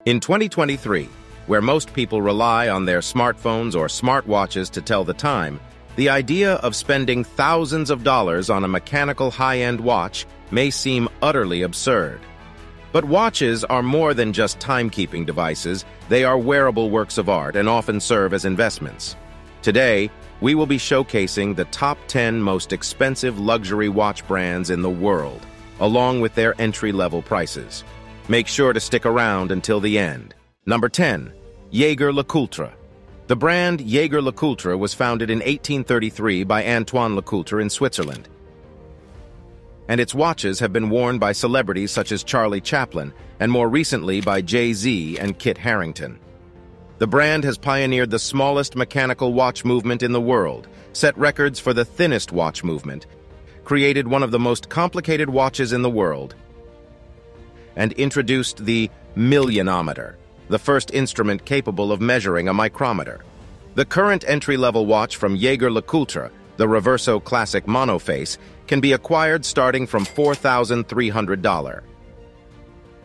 In 2023, where most people rely on their smartphones or smartwatches to tell the time, the idea of spending thousands of dollars on a mechanical high-end watch may seem utterly absurd. But watches are more than just timekeeping devices. They are wearable works of art and often serve as investments. Today, we will be showcasing the top 10 most expensive luxury watch brands in the world, along with their entry-level prices. Make sure to stick around until the end. Number 10. Jaeger-LeCoultre. The brand Jaeger-LeCoultre was founded in 1833 by Antoine Lecoultre in Switzerland, and its watches have been worn by celebrities such as Charlie Chaplin and more recently by Jay-Z and Kit Harington. The brand has pioneered the smallest mechanical watch movement in the world, set records for the thinnest watch movement, created one of the most complicated watches in the world, and introduced the millionometer, the first instrument capable of measuring a micrometer. The current entry-level watch from Jaeger-LeCoultre, the Reverso Classic Monoface, can be acquired starting from $4,300.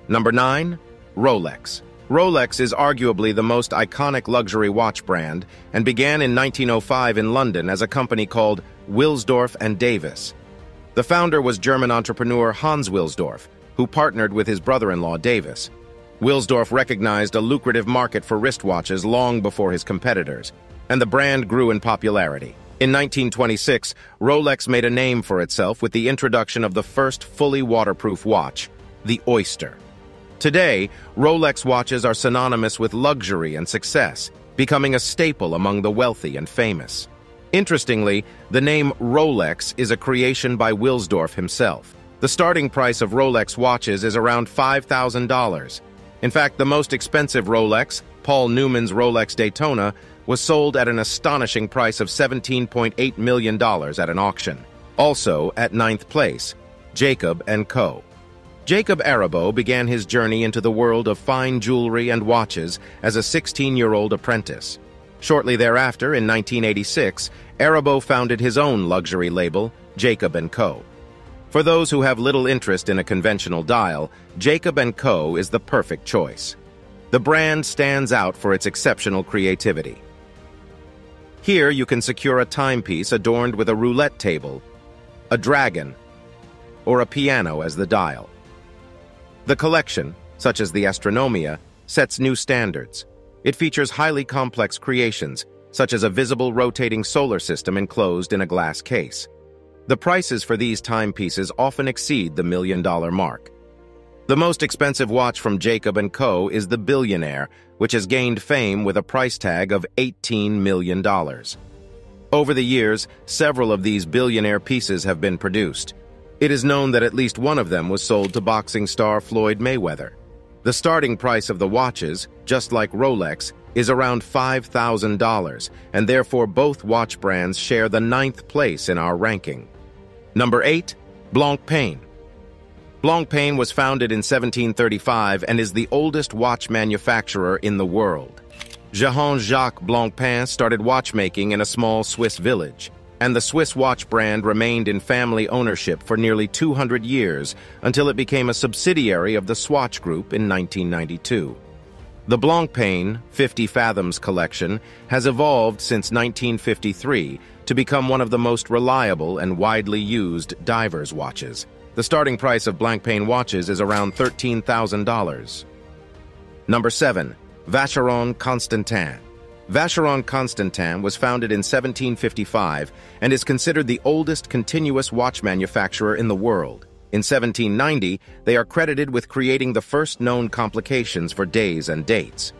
Number 9. Rolex. Rolex is arguably the most iconic luxury watch brand and began in 1905 in London as a company called Wilsdorf and Davis. The founder was German entrepreneur Hans Wilsdorf, who partnered with his brother-in-law Davis. Wilsdorf recognized a lucrative market for wristwatches long before his competitors, and the brand grew in popularity. In 1926, Rolex made a name for itself with the introduction of the first fully waterproof watch, the Oyster. Today, Rolex watches are synonymous with luxury and success, becoming a staple among the wealthy and famous. Interestingly, the name Rolex is a creation by Wilsdorf himself. The starting price of Rolex watches is around $5,000. In fact, the most expensive Rolex, Paul Newman's Rolex Daytona, was sold at an astonishing price of $17.8 million at an auction. Also, at 9th place, Jacob & Co. Jacob Arabeau began his journey into the world of fine jewelry and watches as a 16-year-old apprentice. Shortly thereafter, in 1986, Arabeau founded his own luxury label, Jacob & Co. For those who have little interest in a conventional dial, Jacob & Co. is the perfect choice. The brand stands out for its exceptional creativity. Here you can secure a timepiece adorned with a roulette table, a dragon, or a piano as the dial. The collection, such as the Astronomia, sets new standards. It features highly complex creations, such as a visible rotating solar system enclosed in a glass case. The prices for these timepieces often exceed the $1 million mark. The most expensive watch from Jacob & Co. is the Billionaire, which has gained fame with a price tag of $18 million. Over the years, several of these Billionaire pieces have been produced. It is known that at least one of them was sold to boxing star Floyd Mayweather. The starting price of the watches, just like Rolex, is around $5,000, and therefore both watch brands share the 9th place in our ranking. Number 8. Blancpain. Blancpain was founded in 1735 and is the oldest watch manufacturer in the world. Jean-Jacques Blancpain started watchmaking in a small Swiss village, and the Swiss watch brand remained in family ownership for nearly 200 years until it became a subsidiary of the Swatch Group in 1992. The Blancpain 50 Fathoms collection has evolved since 1953 to become one of the most reliable and widely used divers' watches. The starting price of Blancpain watches is around $13,000. Number 7. Vacheron Constantin. Vacheron Constantin was founded in 1755 and is considered the oldest continuous watch manufacturer in the world. In 1790, they are credited with creating the first known complications for days and dates.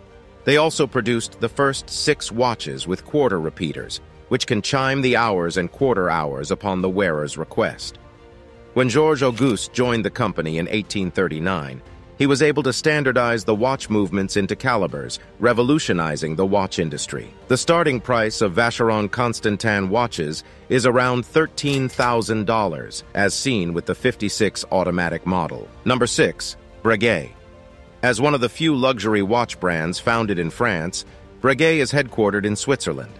They also produced the first 6 watches with quarter repeaters, which can chime the hours and quarter hours upon the wearer's request. When Georges Auguste joined the company in 1839, he was able to standardize the watch movements into calibers, revolutionizing the watch industry. The starting price of Vacheron Constantin watches is around $13,000, as seen with the 56 automatic model. Number 6. Breguet. As one of the few luxury watch brands founded in France, Breguet is headquartered in Switzerland.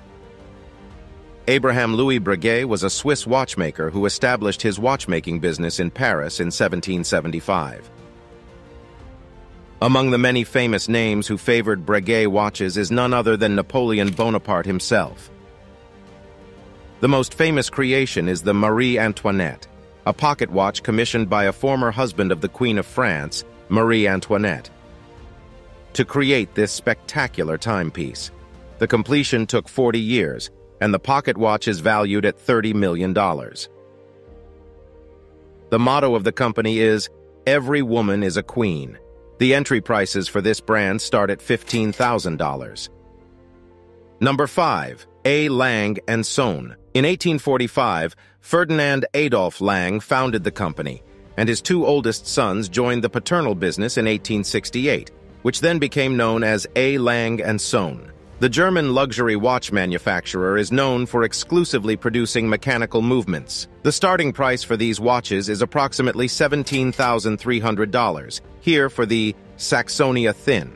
Abraham Louis Breguet was a Swiss watchmaker who established his watchmaking business in Paris in 1775. Among the many famous names who favored Breguet watches is none other than Napoleon Bonaparte himself. The most famous creation is the Marie Antoinette, a pocket watch commissioned by a former husband of the Queen of France, Marie Antoinette, to create this spectacular timepiece. The completion took 40 years, and the pocket watch is valued at $30 million. The motto of the company is, "Every woman is a queen." The entry prices for this brand start at $15,000. Number 5. A. Lang & Son. In 1845, Ferdinand Adolph Lang founded the company, and his two oldest sons joined the paternal business in 1868, which then became known as A. Lang & Son. The German luxury watch manufacturer is known for exclusively producing mechanical movements. The starting price for these watches is approximately $17,300, here for the Saxonia Thin.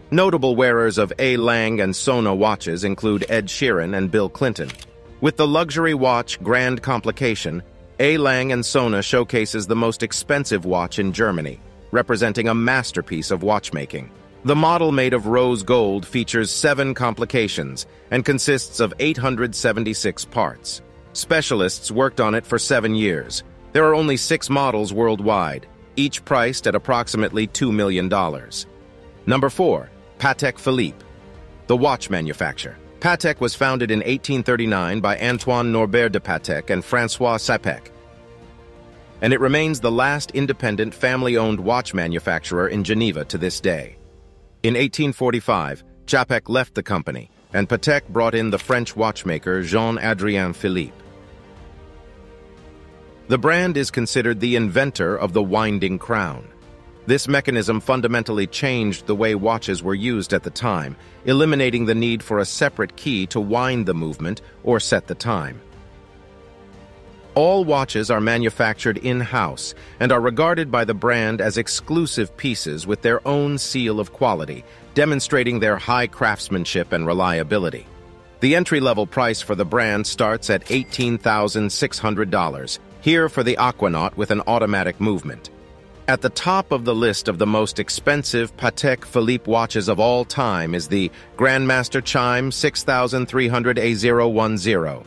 Notable wearers of A. Lang & Son watches include Ed Sheeran and Bill Clinton. With the luxury watch Grand Complication, A. Lang & Son showcases the most expensive watch in Germany, representing a masterpiece of watchmaking. The model made of rose gold features 7 complications and consists of 876 parts. Specialists worked on it for 7 years. There are only 6 models worldwide, each priced at approximately $2 million. Number 4. Patek Philippe, the watch manufacturer. Patek was founded in 1839 by Antoine Norbert de Patek and François Sapec, and it remains the last independent family-owned watch manufacturer in Geneva to this day. In 1845, Japek left the company, and Patek brought in the French watchmaker Jean-Adrien Philippe. The brand is considered the inventor of the winding crown. This mechanism fundamentally changed the way watches were used at the time, eliminating the need for a separate key to wind the movement or set the time. All watches are manufactured in-house and are regarded by the brand as exclusive pieces with their own seal of quality, demonstrating their high craftsmanship and reliability. The entry-level price for the brand starts at $18,600, here for the Aquanaut with an automatic movement. At the top of the list of the most expensive Patek Philippe watches of all time is the Grandmaster Chime 6300 A010.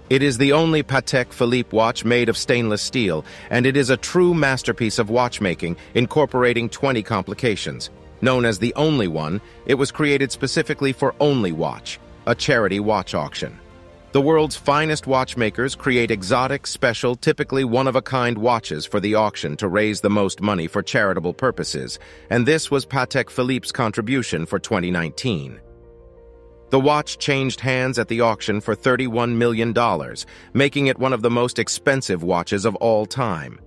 It is the only Patek Philippe watch made of stainless steel, and it is a true masterpiece of watchmaking, incorporating 20 complications. Known as the Only One, it was created specifically for Only Watch, a charity watch auction. The world's finest watchmakers create exotic, special, typically one-of-a-kind watches for the auction to raise the most money for charitable purposes, and this was Patek Philippe's contribution for 2019. The watch changed hands at the auction for $31 million, making it one of the most expensive watches of all time.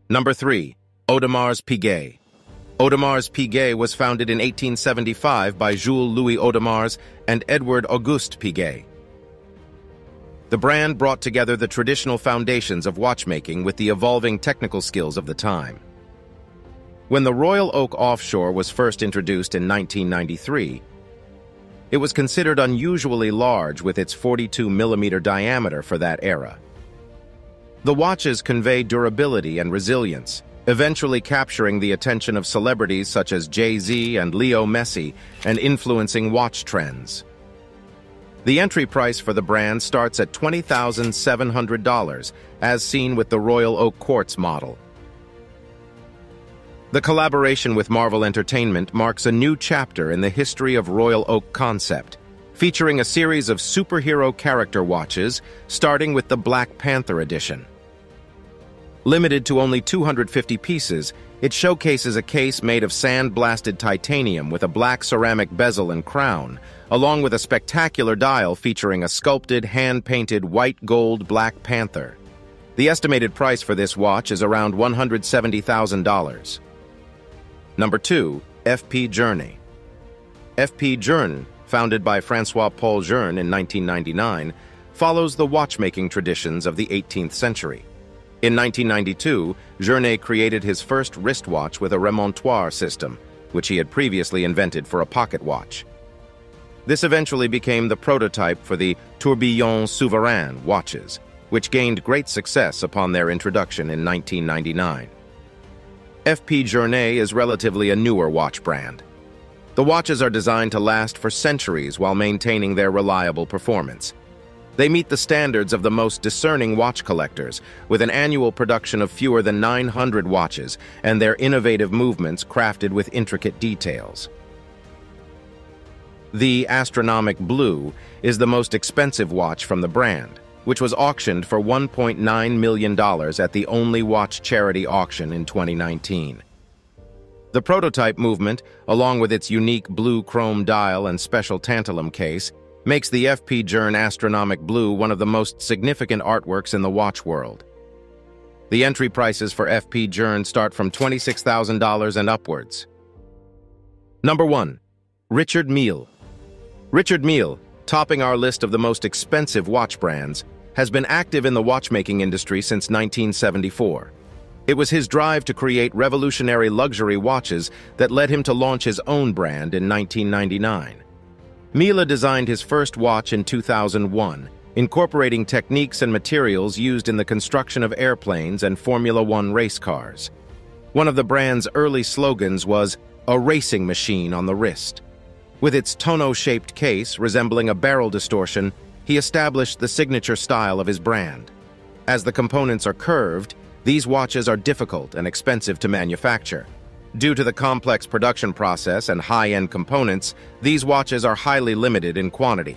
Number 3. Audemars Piguet. Audemars Piguet was founded in 1875 by Jules Louis Audemars and Edward Auguste Piguet. The brand brought together the traditional foundations of watchmaking with the evolving technical skills of the time. When the Royal Oak Offshore was first introduced in 1993, it was considered unusually large with its 42mm diameter for that era. The watches convey durability and resilience, eventually capturing the attention of celebrities such as Jay-Z and Leo Messi and influencing watch trends. The entry price for the brand starts at $20,700, as seen with the Royal Oak Quartz model. The collaboration with Marvel Entertainment marks a new chapter in the history of Royal Oak concept, featuring a series of superhero character watches, starting with the Black Panther edition. Limited to only 250 pieces, it showcases a case made of sand-blasted titanium with a black ceramic bezel and crown, along with a spectacular dial featuring a sculpted, hand-painted white gold Black Panther. The estimated price for this watch is around $170,000. Number 2. F.P. Journe. F.P. Journe, founded by François-Paul Journe in 1999, follows the watchmaking traditions of the 18th century. In 1992, Journe created his first wristwatch with a remontoire system, which he had previously invented for a pocket watch. This eventually became the prototype for the Tourbillon Souverain watches, which gained great success upon their introduction in 1999. FP Journet is relatively a newer watch brand. The watches are designed to last for centuries while maintaining their reliable performance. They meet the standards of the most discerning watch collectors, with an annual production of fewer than 900 watches and their innovative movements crafted with intricate details. The Astronomic Blue is the most expensive watch from the brand, which was auctioned for $1.9 million at the Only Watch charity auction in 2019. The prototype movement, along with its unique blue chrome dial and special tantalum case, makes the FP Journe Astronomic Blue one of the most significant artworks in the watch world. The entry prices for FP Journe start from $26,000 and upwards. Number 1. Richard Mille. Richard Mille, topping our list of the most expensive watch brands, has been active in the watchmaking industry since 1974. It was his drive to create revolutionary luxury watches that led him to launch his own brand in 1999. Mille designed his first watch in 2001, incorporating techniques and materials used in the construction of airplanes and Formula One race cars. One of the brand's early slogans was, "A racing machine on the wrist." With its tonneau-shaped case resembling a barrel distortion, he established the signature style of his brand. As the components are curved, these watches are difficult and expensive to manufacture. Due to the complex production process and high-end components, these watches are highly limited in quantity.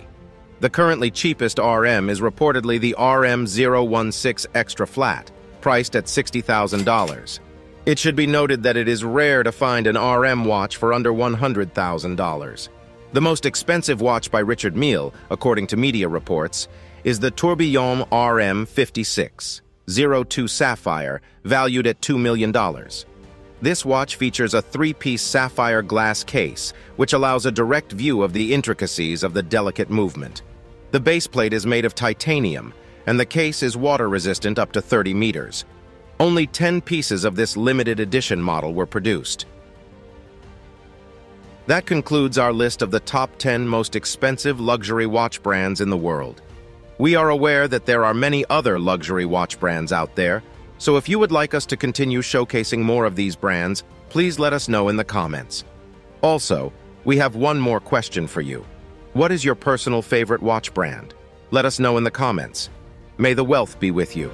The currently cheapest RM is reportedly the RM016 Extra Flat, priced at $60,000. It should be noted that it is rare to find an RM watch for under $100,000. The most expensive watch by Richard Mille, according to media reports, is the Tourbillon RM56, 02 Sapphire, valued at $2 million. This watch features a three-piece sapphire glass case, which allows a direct view of the intricacies of the delicate movement. The base plate is made of titanium, and the case is water-resistant up to 30 meters. Only 10 pieces of this limited edition model were produced. That concludes our list of the top 10 most expensive luxury watch brands in the world. We are aware that there are many other luxury watch brands out there, so if you would like us to continue showcasing more of these brands, please let us know in the comments. Also, we have one more question for you. What is your personal favorite watch brand? Let us know in the comments. May the wealth be with you.